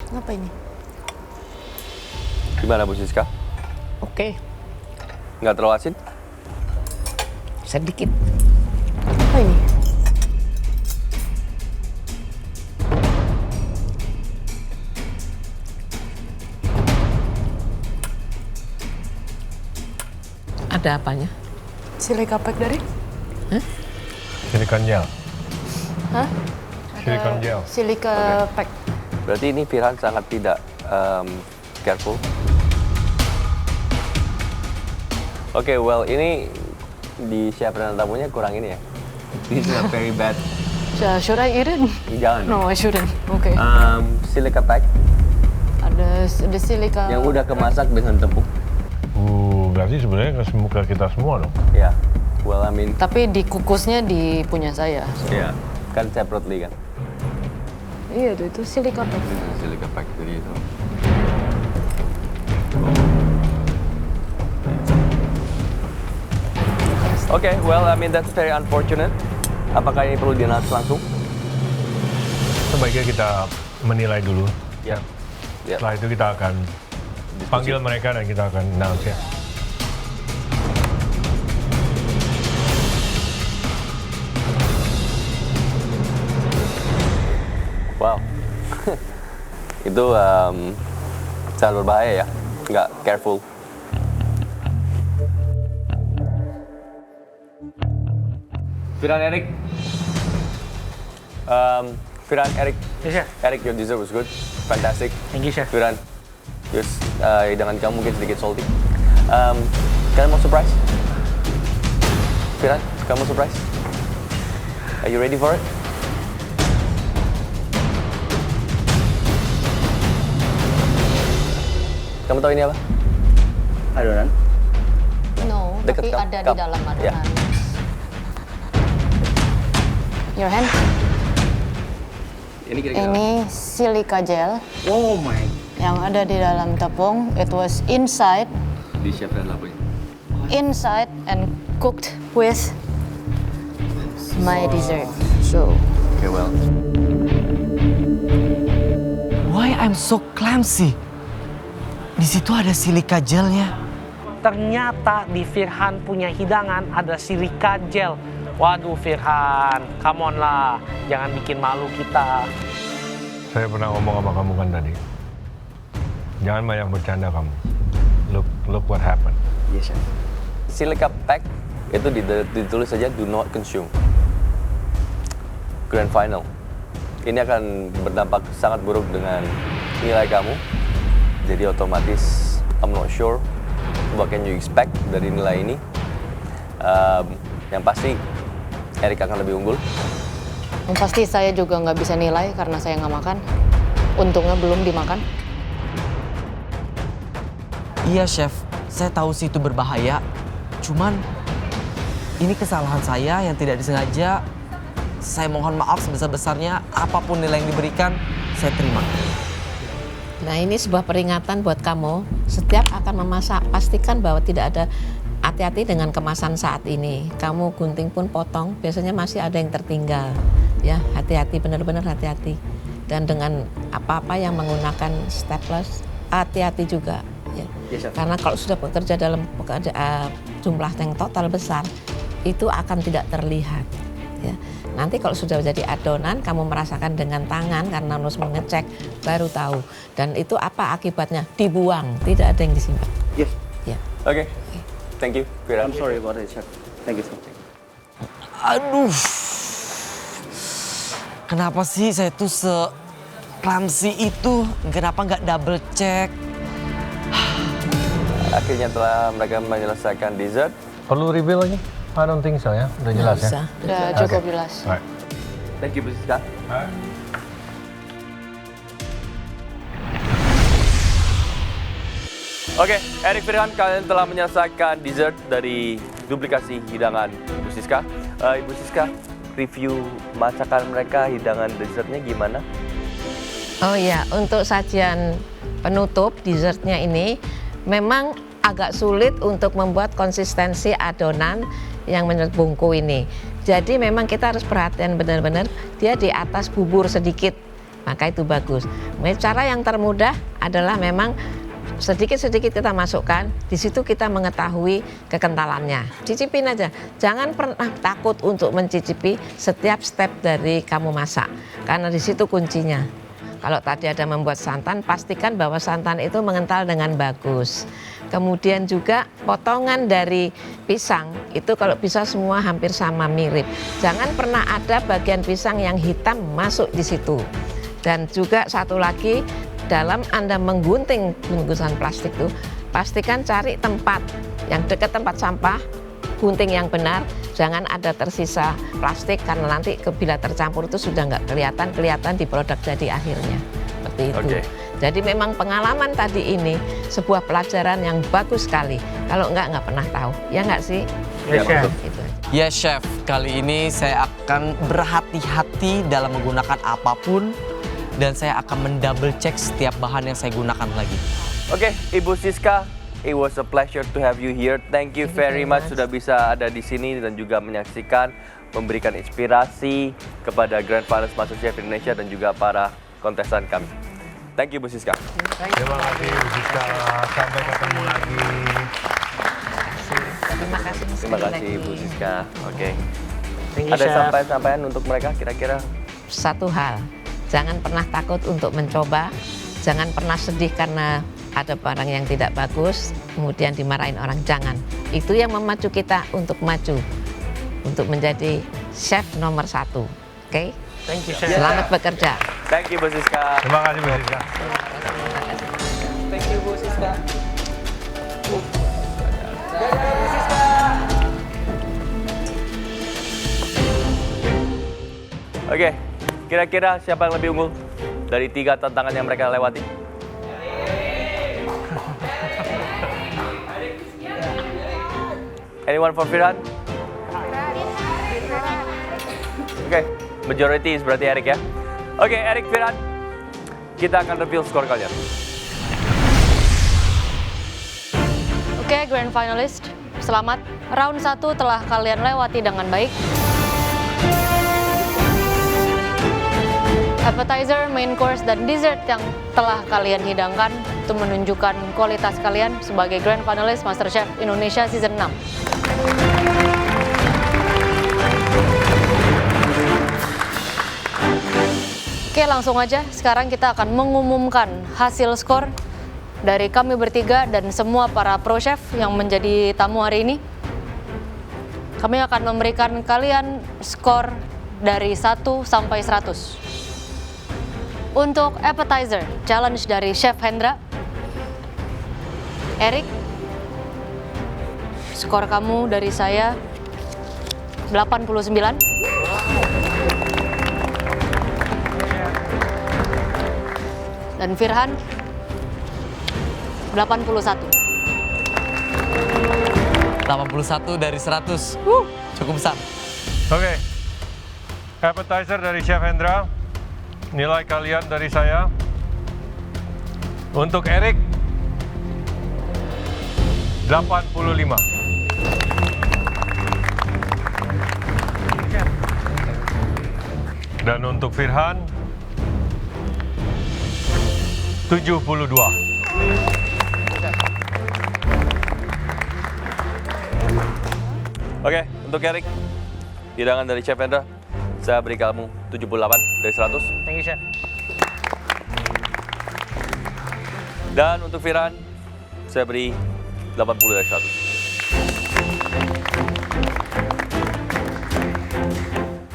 Apa ini? Gimana Bu Siska? Oke, Nggak terlalu asin? sedikit. Apa ini? Ada apanya? Silika pack dari? Silicon gel. Hah? Silicon gel. Silika pack. Berarti ini Firhan sangat tidak careful. Oke, well ini di chef dan tamunya kurang ini ya. This is a very bad. Should I eat it? Jangan. No, I shouldn't. Okay. Silica pack Ada silika. yang udah kemasak dengan tepung. Berarti sebenarnya ke kita semua dong. Ya, well I mean, Tapi dikukusnya di punya saya. ya kan separately kan. Iya, itu silika pack. Silica pack jadi itu. Oke, well I mean that's very unfortunate. Apakah ini perlu di-announce langsung? Sebaiknya kita menilai dulu. Ya. Ya. Setelah itu kita akan panggil mereka dan kita akan announce ya. Wow. Itu sangat berbahaya ya. Nggak careful. Firhan, Eric. Firhan, Eric. Yes, chef. Eric, your dessert was good. Fantastic. Thank you, chef. Firhan, just hidangan kamu mungkin sedikit salty. Kalian mau surprise? Firhan, kamu surprise? Are you ready for it? Kamu tahu ini apa? Adonan. No, Deket tapi kamu. ada di Kamu. dalam Ya. adonan. Your hand. Ini kira-kira. Ini silika gel Oh my. yang ada di dalam tepung. It was inside Di chef dan lapunya. and cooked with my dessert. So, Okay, well. Why I'm so clumsy? Di situ ada silika gelnya. Ternyata di Firhan punya hidangan ada silika gel. Waduh Firhan, come on lah. Jangan bikin malu kita. Saya pernah ngomong sama kamu kan tadi. Jangan banyak bercanda kamu. Look what happened. Yes, chef. Silica pack itu ditulis saja do not consume. Grand final. Ini akan berdampak sangat buruk dengan nilai kamu. Jadi otomatis I'm not sure what can you expect dari nilai ini. Yang pasti Eric akan lebih unggul. yang pasti saya juga nggak bisa nilai karena saya nggak makan. Untungnya belum dimakan. Iya chef, saya tahu sih itu berbahaya. Cuman ini kesalahan saya yang tidak disengaja. Saya mohon maaf sebesar-besarnya. Apapun nilai yang diberikan, saya terima. Nah ini sebuah peringatan buat kamu. Setiap akan memasak, pastikan bahwa tidak ada hati-hati dengan kemasan saat ini. Kamu gunting pun potong, biasanya masih ada yang tertinggal. Ya, hati-hati, benar-benar hati-hati. Dan dengan apa-apa yang menggunakan staples, hati-hati juga. Ya. Karena kalau sudah bekerja dalam jumlah yang total besar, itu akan tidak terlihat. Ya. Nanti kalau sudah jadi adonan, kamu merasakan dengan tangan karena harus mengecek, baru tahu. Dan itu apa akibatnya? Dibuang, tidak ada yang disimpan. Yes. Ya. Oke. Thank you, Firhan. I'm sorry about it, Chef. Thank you so much. Aduh. Kenapa sih saya tuh se-clumsy itu? Kenapa nggak double check? Akhirnya telah mereka menyelesaikan dessert. Perlu reveal lagi? I don't think so ya. Udah jelas ya. Udah cukup jelas. Alright. Thank you, Bu Siska. Oke, Eric, Firhan, kalian telah menyelesaikan dessert dari duplikasi hidangan Ibu Siska. Ibu Siska, review masakan mereka, hidangan dessertnya gimana? Oh iya, untuk sajian penutup dessertnya ini memang agak sulit untuk membuat konsistensi adonan yang menurut bungku ini. Jadi memang kita harus perhatian benar-benar dia di atas bubur sedikit. maka itu bagus. Cara yang termudah adalah memang sedikit-sedikit kita masukkan, di situ kita mengetahui kekentalannya. Cicipin aja, jangan pernah takut untuk mencicipi setiap step dari kamu masak, karena di situ kuncinya. Kalau tadi ada membuat santan, pastikan bahwa santan itu mengental dengan bagus. Kemudian juga potongan dari pisang, itu kalau bisa semua hampir sama mirip. Jangan pernah ada bagian pisang yang hitam masuk di situ. Dan juga satu lagi, dalam Anda menggunting bungkusan plastik itu, pastikan cari tempat yang dekat tempat sampah, gunting yang benar, jangan ada tersisa plastik karena nanti bila tercampur itu sudah nggak kelihatan di produk jadi akhirnya. Seperti itu. Oke. Jadi memang pengalaman tadi ini sebuah pelajaran yang bagus sekali. Kalau nggak pernah tahu, ya nggak sih? Ya, betul. Gitu. Yes, Chef. Kali ini saya akan berhati-hati dalam menggunakan apapun dan saya akan mendouble check setiap bahan yang saya gunakan lagi. Oke, Ibu Siska, it was a pleasure to have you here. Thank you very much sudah bisa ada di sini dan juga menyaksikan, memberikan inspirasi kepada Grand Finalist MasterChef Indonesia dan juga para kontestan kami. Thank you, Bu Siska. Terima kasih Bu Siska. Sampai ketemu lagi. Terima kasih. Terima kasih, Bu Siska. Oke. Thank you, Ada Chef. sampaian untuk mereka kira-kira? Satu hal, jangan pernah takut untuk mencoba, jangan pernah sedih karena ada barang yang tidak bagus, kemudian dimarahin orang, jangan. Itu yang memacu kita untuk maju, untuk menjadi chef nomor 1. Oke? Thank you, Chef. Selamat bekerja. Thank you, Bu Siska. Terima kasih Bu Siska. Thank you, Bu Siska. Oke, kira-kira siapa yang lebih unggul dari 3 tantangan yang mereka lewati? Anyone for Firhan? Oke, majority is berarti Eric ya. Oke, Eric, Firhan, kita akan reveal skor kalian. Oke, Grand Finalist, selamat. Round 1 telah kalian lewati dengan baik. Appetizer, main course, dan dessert yang telah kalian hidangkan itu menunjukkan kualitas kalian sebagai Grand Finalist MasterChef Indonesia Season 6. Oke, langsung aja. Sekarang kita akan mengumumkan hasil skor dari kami bertiga dan semua para pro chef yang menjadi tamu hari ini. Kami akan memberikan kalian skor dari 1 sampai 100. Untuk appetizer, challenge dari Chef Hendra. Eric, skor kamu dari saya 89. Dan Firhan 81. 81 dari 100. Cukup besar. Oke. Appetizer dari Chef Hendra. Nilai kalian dari saya. Untuk Eric 85. Dan untuk Firhan 72. Oke, untuk Eric, hidangan dari Chef Hendra, saya beri kamu 78 dari 100. Thank you, Chef. Dan untuk Firhan, saya beri 80 dari 100.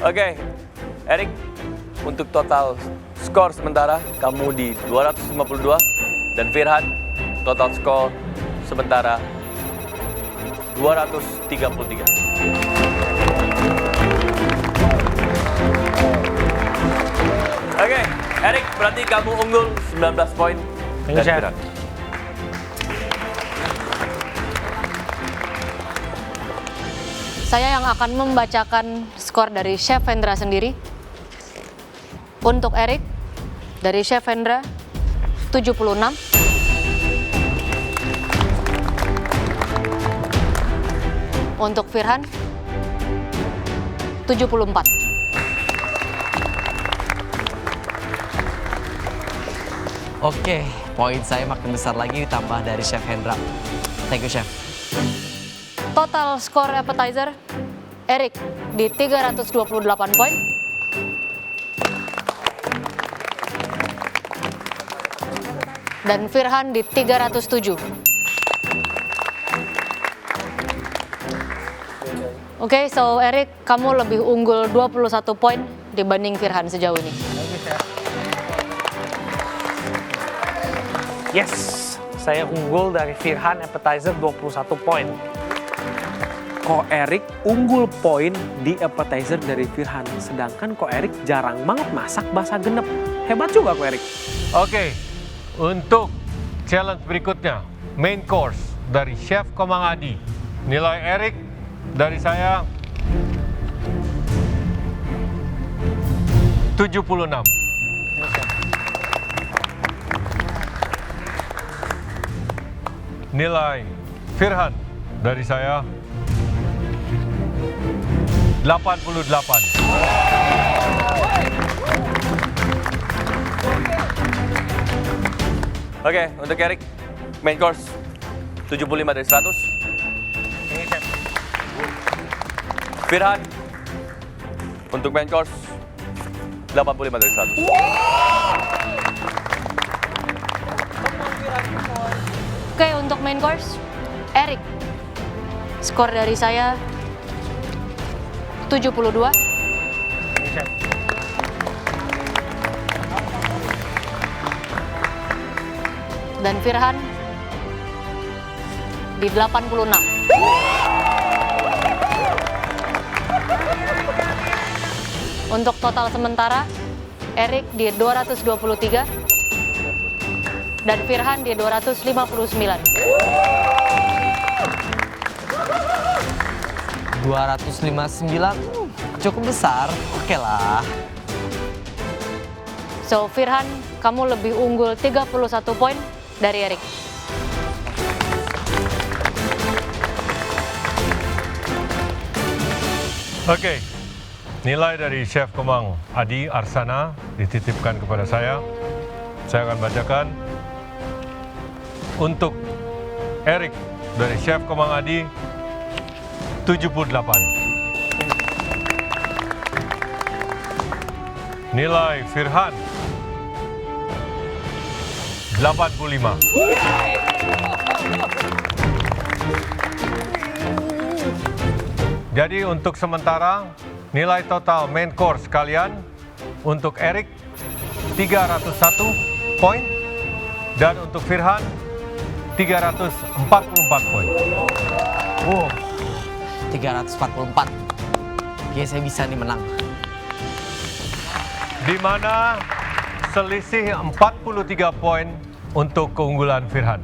Oke, Eric, untuk total skor sementara kamu di 252 dan Firhan total skor sementara 233. Oke, Eric, berarti kamu unggul 19 poin. Thank you, dari Chef. Firhan. Saya yang akan membacakan skor dari Chef Hendra sendiri. Untuk Eric, dari Chef Hendra 76. Untuk Firhan 74. Oke, poin saya makin besar lagi ditambah dari Chef Hendra. Thank you, Chef. Total skor appetizer, Erik di 328 poin. Dan Firhan di 307. Oke, so Erik, kamu lebih unggul 21 poin dibanding Firhan sejauh ini. Yes, saya unggul dari Firhan appetizer 21 poin. Ko Erik unggul poin di appetizer dari Firhan. Sedangkan Ko Erik jarang banget masak bahasa genep. Hebat juga Ko Erik. Oke, untuk challenge berikutnya, main course dari Chef Komang Adi. Nilai Erik dari saya 76. Nilai Firhan dari saya 88. Oke, untuk Erik, main course 75 dari 100. Firhan, untuk main course 85 dari 100. Oke, untuk main course, Erik, skor dari saya 72. Dan Firhan di 86. Untuk total sementara, Erik di 223 dan Firhan di 259. 259 cukup besar, oke lah. So, Firhan, kamu lebih unggul 31 poin dari Erik. Oke, nilai dari Chef Komang Adi Arsana dititipkan kepada saya. Saya akan bacakan. Untuk Erik dari Chef Komang Adi 78. Nilai Firhan 85. Jadi untuk sementara nilai total main course kalian untuk Erik 301 poin dan untuk Firhan 344 poin. Wow, 344. Oke, saya bisa nih menang. Di mana selisih 43 poin untuk keunggulan Firhan.